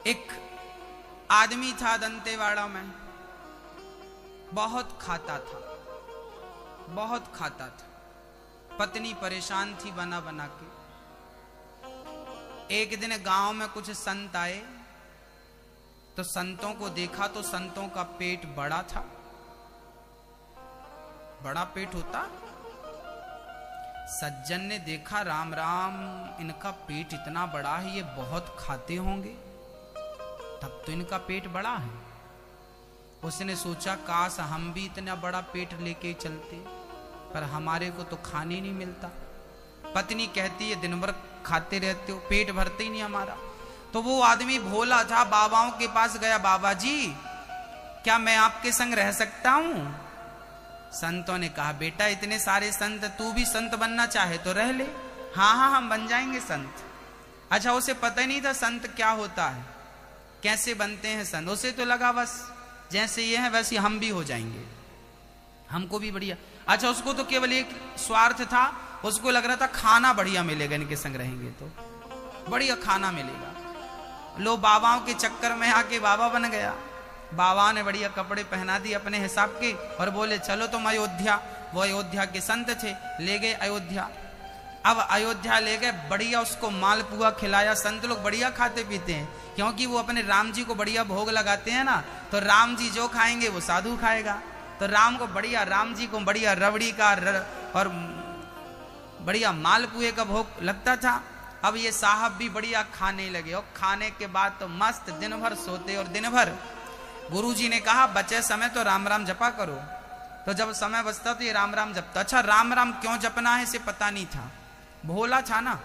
एक आदमी था दंतेवाड़ा में, बहुत खाता था, बहुत खाता था। पत्नी परेशान थी बना बना के। एक दिन गांव में कुछ संत आए तो संतों को देखा तो संतों का पेट बड़ा था। बड़ा पेट होता। सज्जन ने देखा, राम राम, इनका पेट इतना बड़ा है, ये बहुत खाते होंगे, तब तो इनका पेट बड़ा है। उसने सोचा काश हम भी इतना बड़ा पेट लेके चलते, पर हमारे को तो खाने नहीं मिलता। पत्नी कहती है दिन भर खाते रहते हो, पेट भरते ही नहीं हमारा। तो वो आदमी भोला था, बाबाओं के पास गया, बाबा जी क्या मैं आपके संग रह सकता हूं? संतों ने कहा बेटा इतने सारे संत, तू भी संत बनना चाहे तो रह ले। हाँ हाँ हम बन जाएंगे संत। अच्छा, उसे पता ही नहीं था संत क्या होता है, कैसे बनते हैं संत। उसे तो लगा बस जैसे ये है वैसे हम भी हो जाएंगे, हमको भी बढ़िया। अच्छा, उसको तो केवल एक स्वार्थ था, उसको लग रहा था खाना बढ़िया मिलेगा, इनके संग रहेंगे तो बढ़िया खाना मिलेगा। लो बाबाओं के चक्कर में आके बाबा बन गया। बाबा ने बढ़िया कपड़े पहना दिए अपने हिसाब के और बोले चलो तुम अयोध्या। वो अयोध्या के संत थे, ले गए अयोध्या। अब अयोध्या ले गए, बढ़िया उसको मालपुआ खिलाया। संत लोग बढ़िया खाते पीते हैं, क्योंकि वो अपने राम जी को बढ़िया भोग लगाते हैं ना, तो राम जी जो खाएंगे वो साधु खाएगा। तो राम को बढ़िया, राम जी को बढ़िया रबड़ी का और बढ़िया मालपुए का भोग लगता था। अब ये साहब भी बढ़िया खाने लगे, और खाने के बाद तो मस्त दिन भर सोते। और दिन भर गुरुजी ने कहा बचे समय तो राम राम जपा करो। तो जब समय बचता तो ये राम राम जपता। अच्छा, राम राम क्यों जपना है इसे पता नहीं था, भोला था ना।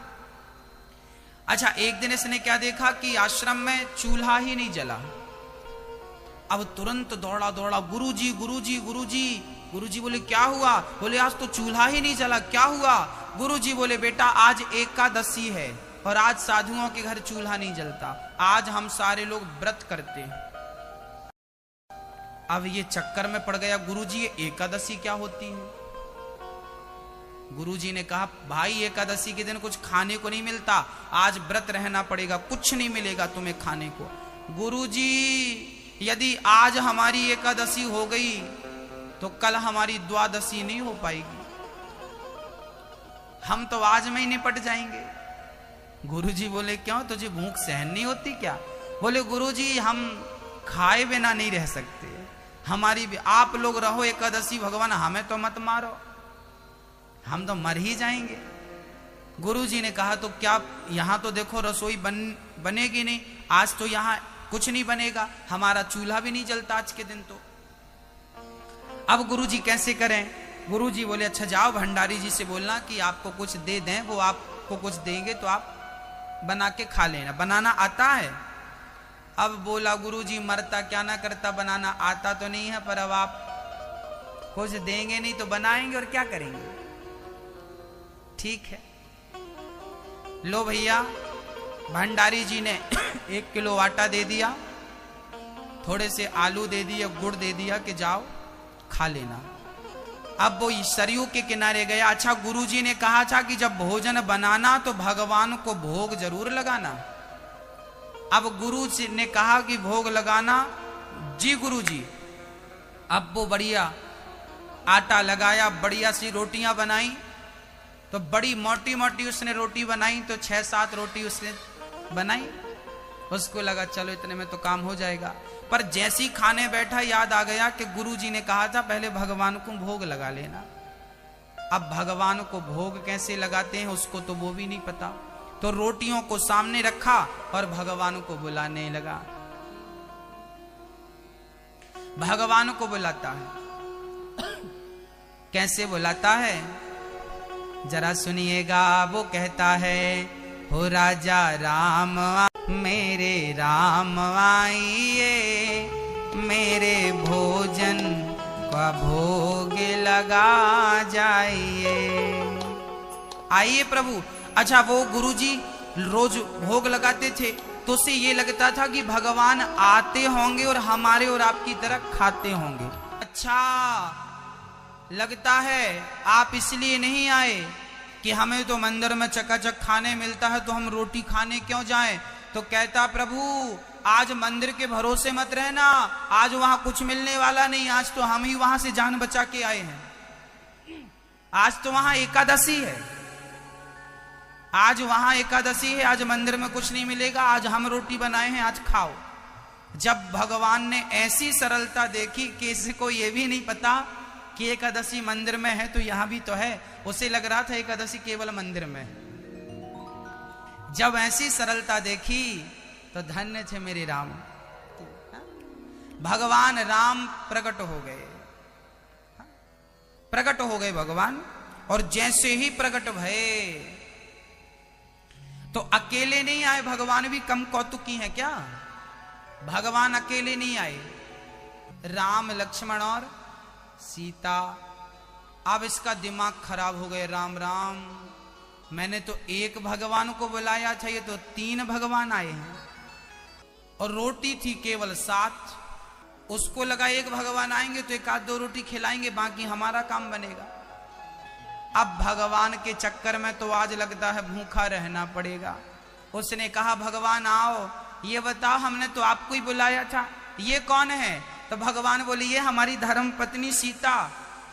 अच्छा, एक दिन इसने क्या देखा कि आश्रम में चूल्हा ही नहीं जला। अब तुरंत दौड़ा दौड़ा, गुरुजी गुरुजी गुरुजी। गुरुजी बोले क्या हुआ? बोले आज तो चूल्हा ही नहीं जला, क्या हुआ? गुरुजी बोले बेटा आज एकादशी है और आज साधुओं के घर चूल्हा नहीं जलता, आज हम सारे लोग व्रत करते हैं। अब ये चक्कर में पड़ गया, गुरुजी ये एकादशी क्या होती है? गुरुजी ने कहा भाई एकादशी के दिन कुछ खाने को नहीं मिलता, आज व्रत रहना पड़ेगा, कुछ नहीं मिलेगा तुम्हें खाने को। गुरुजी यदि आज हमारी एकादशी हो गई तो कल हमारी द्वादशी नहीं हो पाएगी, हम तो आज में ही निपट जाएंगे। गुरुजी बोले क्यों, तुझे भूख सहन नहीं होती क्या? बोले गुरुजी हम खाए बिना नहीं रह सकते, हमारी भी आप लोग रहो एकादशी, भगवान हमें तो मत मारो, हम तो मर ही जाएंगे। गुरुजी ने कहा तो क्या, यहां तो देखो रसोई बनेगी नहीं, आज तो यहां कुछ नहीं बनेगा, हमारा चूल्हा भी नहीं जलता आज के दिन तो। अब गुरुजी कैसे करें? गुरुजी बोले अच्छा जाओ भंडारी जी से बोलना कि आपको कुछ दे दें, वो आपको कुछ देंगे तो आप बना के खा लेना। बनाना आता है? अब बोला गुरुजी मरता क्या ना करता, बनाना आता तो नहीं है, पर अब आप कुछ देंगे नहीं तो बनाएंगे और क्या करेंगे। ठीक है, लो भैया। भंडारी जी ने 1 किलो आटा दे दिया, थोड़े से आलू दे दिया, गुड़ दे दिया कि जाओ खा लेना। अब वो सरयू के किनारे गया। अच्छा, गुरुजी ने कहा था कि जब भोजन बनाना तो भगवान को भोग जरूर लगाना। अब गुरु जी ने कहा कि भोग लगाना, जी गुरुजी। अब वो बढ़िया आटा लगाया, बढ़िया सी रोटियां बनाई, तो बड़ी मोटी मोटी उसने रोटी बनाई, तो 6-7 रोटी उसने बनाई। उसको लगा चलो इतने में तो काम हो जाएगा, पर जैसी खाने बैठा याद आ गया कि गुरुजी ने कहा था पहले भगवान को भोग लगा लेना। अब भगवान को भोग कैसे लगाते हैं उसको तो वो भी नहीं पता, तो रोटियों को सामने रखा और भगवान को बुलाने लगा। भगवान को बुलाता है, कैसे बुलाता है जरा सुनिएगा। वो कहता है हो राजा राम मेरे राम आइए, मेरे भोजन का भोग लगा जाइए। आइए प्रभु। अच्छा, वो गुरुजी रोज भोग लगाते थे तो उसे ये लगता था कि भगवान आते होंगे और हमारे और आपकी तरह खाते होंगे। अच्छा, लगता है आप इसलिए नहीं आए कि हमें तो मंदिर में चकाचक खाने मिलता है तो हम रोटी खाने क्यों जाएं, तो कहता प्रभु आज मंदिर के भरोसे मत रहना, आज वहां कुछ मिलने वाला नहीं, आज तो हम ही वहां से जान बचा के आए हैं। आज तो वहां एकादशी है, आज वहां एकादशी है, आज मंदिर में कुछ नहीं मिलेगा, आज हम रोटी बनाए हैं, आज खाओ। जब भगवान ने ऐसी सरलता देखी कि इसको ये भी नहीं पता कि एकादशी मंदिर में है तो यहां भी तो है, उसे लग रहा था एकादशी केवल मंदिर में है। जब ऐसी सरलता देखी तो धन्य थे मेरे राम, भगवान राम प्रकट हो गए, प्रकट हो गए भगवान। और जैसे ही प्रकट भये तो अकेले नहीं आए, भगवान भी कम कौतुकी हैं क्या? भगवान अकेले नहीं आए, राम लक्ष्मण और सीता। अब इसका दिमाग खराब हो गए, राम राम, मैंने तो एक भगवान को बुलाया था, ये तो 3 भगवान आए हैं। और रोटी थी केवल 7, उसको लगा एक भगवान आएंगे तो 1-2 रोटी खिलाएंगे, बाकी हमारा काम बनेगा। अब भगवान के चक्कर में तो आज लगता है भूखा रहना पड़ेगा। उसने कहा भगवान आओ, ये बताओ हमने तो आपको ही बुलाया था, ये कौन है? तो भगवान बोले ये हमारी धर्म पत्नी सीता।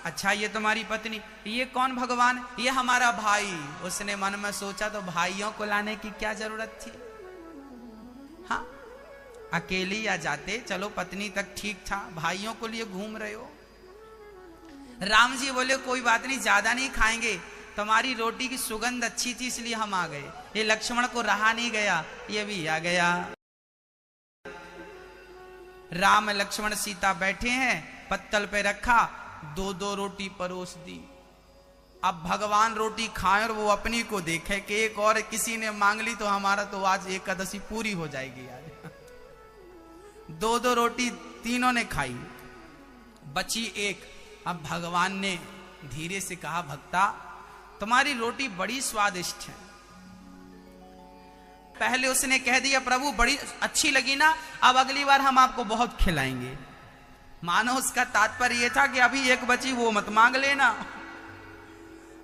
अच्छा ये तुम्हारी पत्नी, ये कौन भगवान? ये हमारा भाई। उसने मन में सोचा तो भाइयों को लाने की क्या जरूरत थी, हाँ अकेली आ जाते, चलो पत्नी तक ठीक था, भाइयों को लिए घूम रहे हो। राम जी बोले कोई बात नहीं, ज्यादा नहीं खाएंगे, तुम्हारी रोटी की सुगंध अच्छी थी इसलिए हम आ गए। ये लक्ष्मण को रहा नहीं गया, ये भी आ गया। राम लक्ष्मण सीता बैठे हैं, पत्तल पे रखा, 2-2 रोटी परोस दी। अब भगवान रोटी खाएं और वो अपनी को देखे कि एक और किसी ने मांग ली तो हमारा तो आज एकादशी पूरी हो जाएगी यार। 2-2 रोटी तीनों ने खाई, बची एक। अब भगवान ने धीरे से कहा भक्ता तुम्हारी रोटी बड़ी स्वादिष्ट है। पहले उसने कह दिया प्रभु बड़ी अच्छी लगी ना, अब अगली बार हम आपको बहुत खिलाएंगे। मानो उसका तात्पर्य यह था कि अभी एक बची वो मत मांग लेना।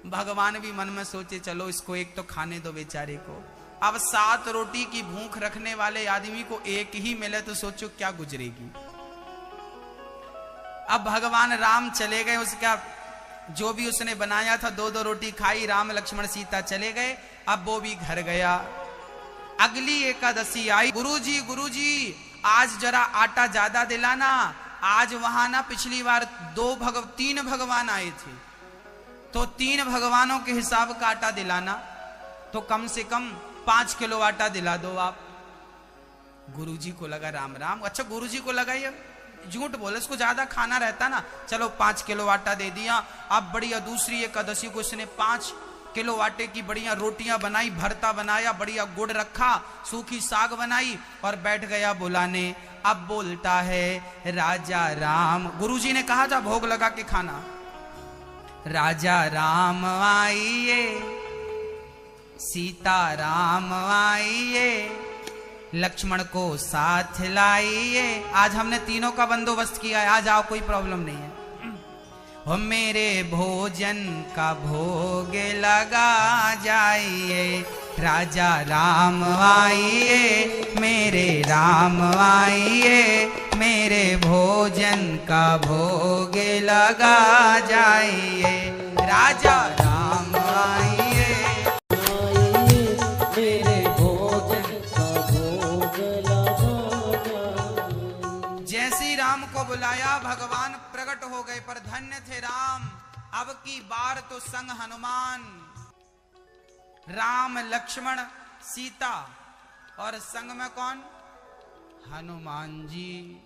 भगवान भी मन में सोचे चलो इसको एक तो खाने दो बेचारे को। अब 7 रोटी की भूख रखने वाले आदमी को एक ही मिले तो सोचो क्या गुजरेगी। अब भगवान राम चले गए, उसका जो भी उसने बनाया था 2-2 रोटी खाई, राम लक्ष्मण सीता चले गए। अब वो भी घर गया। अगली एकादशी आई, गुरुजी आज जरा आटा ज्यादा दिलाना, आज वहां ना पिछली बार 3 भगवान आए थे तो 3 भगवानों के हिसाब का आटा दिलाना, तो कम से कम 5 किलो आटा दिला दो आप। गुरुजी को लगा राम राम, अच्छा गुरुजी को लगा ये झूठ बोले, इसको ज्यादा खाना रहता ना, चलो 5 किलो आटा दे दिया। अब बढ़िया दूसरी एकादशी को इसने 5 किलो आटे की बढ़िया रोटियां बनाई, भरता बनाया, बढ़िया गुड़ रखा, सूखी साग बनाई और बैठ गया बुलाने। अब बोलता है राजा राम, गुरुजी ने कहा था भोग लगा के खाना। राजा राम आइए, सीता राम आइए, लक्ष्मण को साथ लाइए। आज हमने तीनों का बंदोबस्त किया है, आज आओ कोई प्रॉब्लम नहीं है। हो मेरे भोजन का भोग लगा जाइए, राजा राम आइए, मेरे राम आइए, मेरे भोजन का भोग लगा जाइए, राजा राम आइए, मेरे भोजन का भोग लगा जाइए। जैसे राम को बुलाया भगवान प्रकट हो गए, पर धन्य थे राम, अब की बार तो संग हनुमान। राम लक्ष्मण सीता और संग में कौन? हनुमान जी।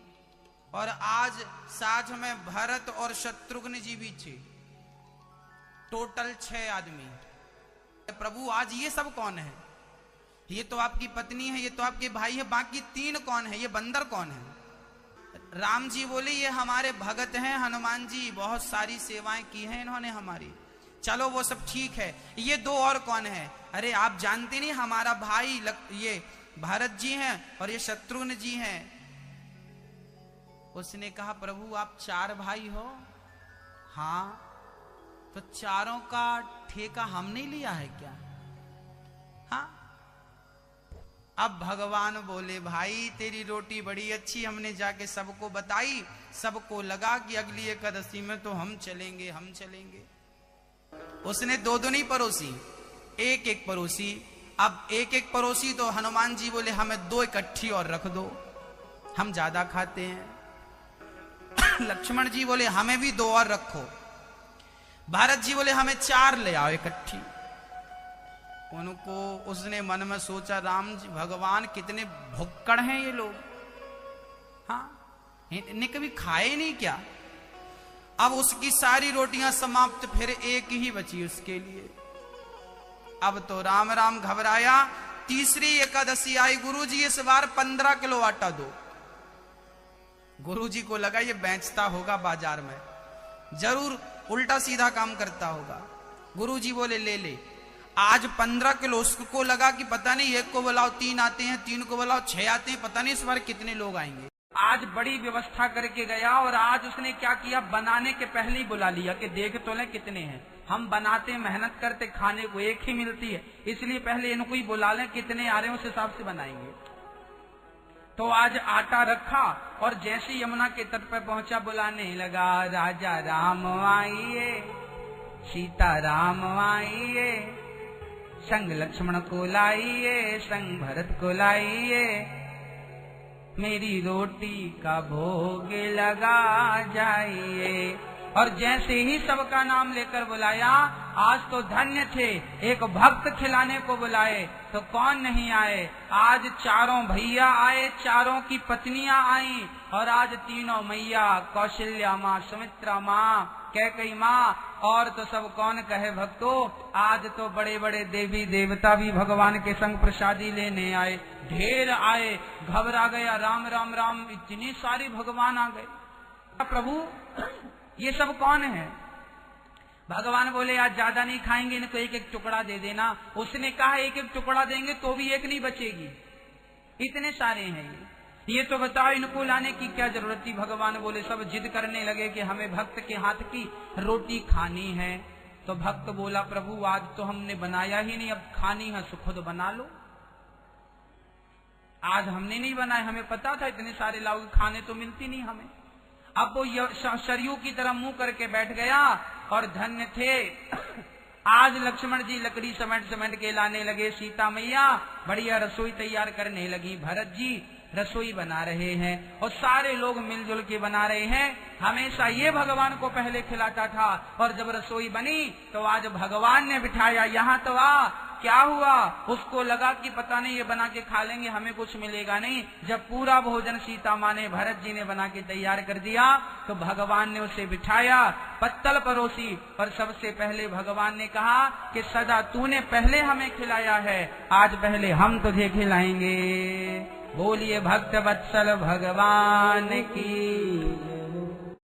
और आज साथ में भरत और शत्रुघ्न जी भी थे, टोटल 6 आदमी। प्रभु आज ये सब कौन है? ये तो आपकी पत्नी है, ये तो आपके भाई है, बाकी 3 कौन है? ये बंदर कौन है? राम जी बोले ये हमारे भगत हैं, हनुमान जी बहुत सारी सेवाएं की हैं इन्होंने हमारी। चलो वो सब ठीक है, ये 2 और कौन है? अरे आप जानते नहीं हमारा भाई ये भरत जी हैं और ये शत्रुघ्न जी हैं। उसने कहा प्रभु आप 4 भाई हो? हाँ। तो चारों का ठेका हमने लिया है क्या? हाँ। अब भगवान बोले भाई तेरी रोटी बड़ी अच्छी, हमने जाके सबको बताई, सबको लगा कि अगली एकादशी में तो हम चलेंगे हम चलेंगे। उसने दो दो नहीं परोसी, एक एक परोसी। अब एक एक परोसी तो हनुमान जी बोले हमें दो इकट्ठी और रख दो, हम ज्यादा खाते हैं। लक्ष्मण जी बोले हमें भी दो और रखो। भरत जी बोले हमें चार ले आओ इकट्ठी। उनको उसने मन में सोचा राम जी भगवान कितने भुक्कड़ हैं ये लोग, हाँ इन्हें कभी खाए नहीं क्या। अब उसकी सारी रोटियां समाप्त, फिर एक ही बची उसके लिए। अब तो राम राम घबराया। तीसरी एकादशी आई, गुरुजी इस बार 15 किलो आटा दो। गुरुजी को लगा ये बेचता होगा बाजार में, जरूर उल्टा सीधा काम करता होगा। गुरुजी बोले ले ले। आज 15 किलो। उसको लगा कि पता नहीं एक को बुलाओ 3 आते हैं, 3 को बुलाओ 6 आते हैं, पता नहीं इस बार कितने लोग आएंगे। आज बड़ी व्यवस्था करके गया और आज उसने क्या किया, बनाने के पहले ही बुला लिया कि देख तो ले कितने हैं। हम बनाते मेहनत करते खाने को एक ही मिलती है, इसलिए पहले इनको ही बुला लें, कितने आ रहे हैं उस हिसाब से बनाएंगे। तो आज आटा रखा और जैसे यमुना के तट पर पहुंचा बुलाने लगा, राजा राम आइए, सीता राम आइए, संग लक्ष्मण को लाइए, संग भरत को लाइए, मेरी रोटी का भोग लगा जाइए। और जैसे ही सबका नाम लेकर बुलाया, आज तो धन्य थे, एक भक्त खिलाने को बुलाए तो कौन नहीं आए। आज चारों भैया आए, चारों की पत्नियां आई, और आज तीनों मैया, कौशल्या माँ, सुमित्रा माँ, कैकेयी माँ, और तो सब कौन कहे भक्तों, आज तो बड़े बड़े देवी देवता भी भगवान के संग प्रसादी लेने आए, ढेर आए। घबरा गया, राम राम राम, इतनी सारी भगवान आ गए। प्रभु ये सब कौन है। भगवान बोले आज ज्यादा नहीं खाएंगे, इनको एक एक टुकड़ा दे देना। उसने कहा एक एक टुकड़ा देंगे तो भी एक नहीं बचेगी, इतने सारे हैं ये तो बताओ इनको लाने की क्या जरूरत थी। भगवान बोले सब जिद करने लगे कि हमें भक्त के हाथ की रोटी खानी है। तो भक्त बोला प्रभु आज तो हमने बनाया ही नहीं, अब खानी है तो खुद बना लो। आज हमने नहीं बनाया, हमें पता था इतने सारे लोग खाने तो मिलती नहीं हमें। अब वो सरयू की तरह मुंह करके बैठ गया और धन्य थे। आज लक्ष्मण जी लकड़ी समेट के लाने लगे, सीता मैया बढ़िया रसोई तैयार करने लगी, भरत जी रसोई बना रहे हैं, और सारे लोग मिलजुल के बना रहे हैं। हमेशा ये भगवान को पहले खिलाता था, और जब रसोई बनी तो आज भगवान ने बिठाया, यहाँ तो आ। क्या हुआ, उसको लगा कि पता नहीं ये बना के खा लेंगे, हमें कुछ मिलेगा नहीं। जब पूरा भोजन सीता माँ ने, भरत जी ने बना के तैयार कर दिया, तो भगवान ने उसे बिठाया, पत्तल परोसी, और सबसे पहले भगवान ने कहा कि सदा तूने पहले हमें खिलाया है, आज पहले हम तुझे खिलाएंगे। बोलिए भक्त वत्सल भगवान की।